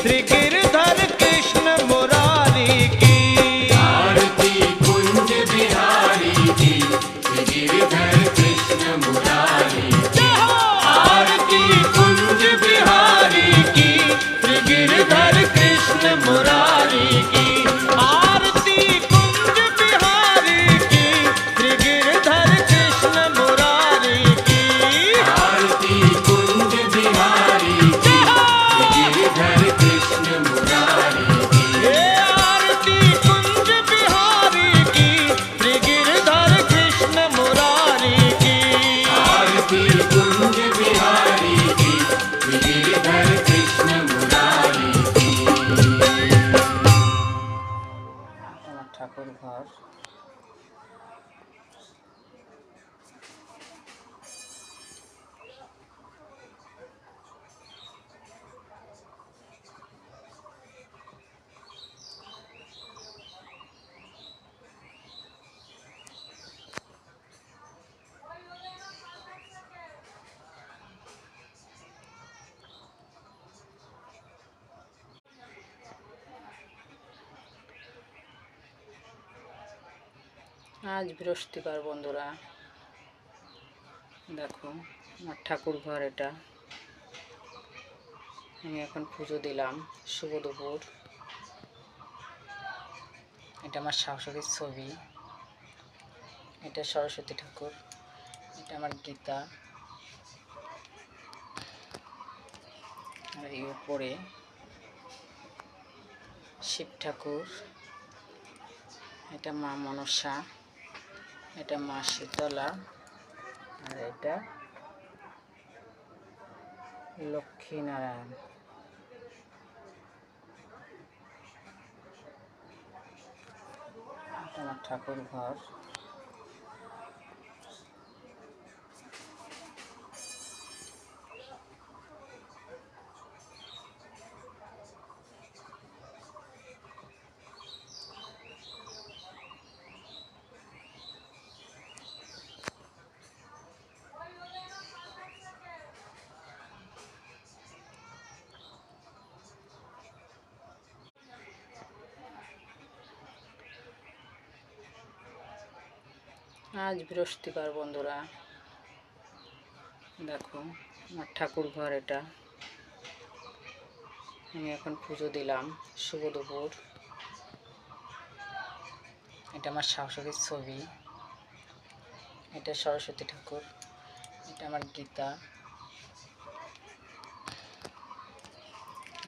श्री गिरधर कृष्ण मुरारी की। आरती कुंज बिहारी की, श्री गिरधर कृष्ण मुरारी की। आरती कुंज बिहारी की, श्री गिरधर कृष्ण मुरारी की। आरती कुंज बिहारी की, श्री गिरधर कृष्ण मुरारी की। आरती कुंज बिहारी की, श्री गिरधर कृष्ण मुरारी की। ये आरती कुंज बिहारी की, श्री गिरधर कृष्ण मुरारी की। आरती कुंज बिहारी की, श्री गिरधर कृष्ण मुरारी की। আমার ঠাকুর ঘর। আজ বৃহস্পতিবার বন্ধুরা, দেখো আমার ঠাকুর ঘর এটা। আমি এখন পুজো দিলাম, শুভ দুপুর। এটা আমার শাশুড়ির ছবি, এটা সরস্বতী ঠাকুর, এটা আমার গীতা, আর এই উপরে শিব ঠাকুর, এটা মা মনসা, এটা মা শীতলা, আর এটা লক্ষ্মীনারায়ণ। এটা আমার ঠাকুর ঘর। আজ বৃহস্পতিবার বন্ধুরা, দেখো আমার ঠাকুর ঘর এটা। আমি এখন পুজো দিলাম, শুভ দুপুর। এটা আমার শাশুড়ির ছবি, এটা সরস্বতী ঠাকুর, এটা আমার গীতা,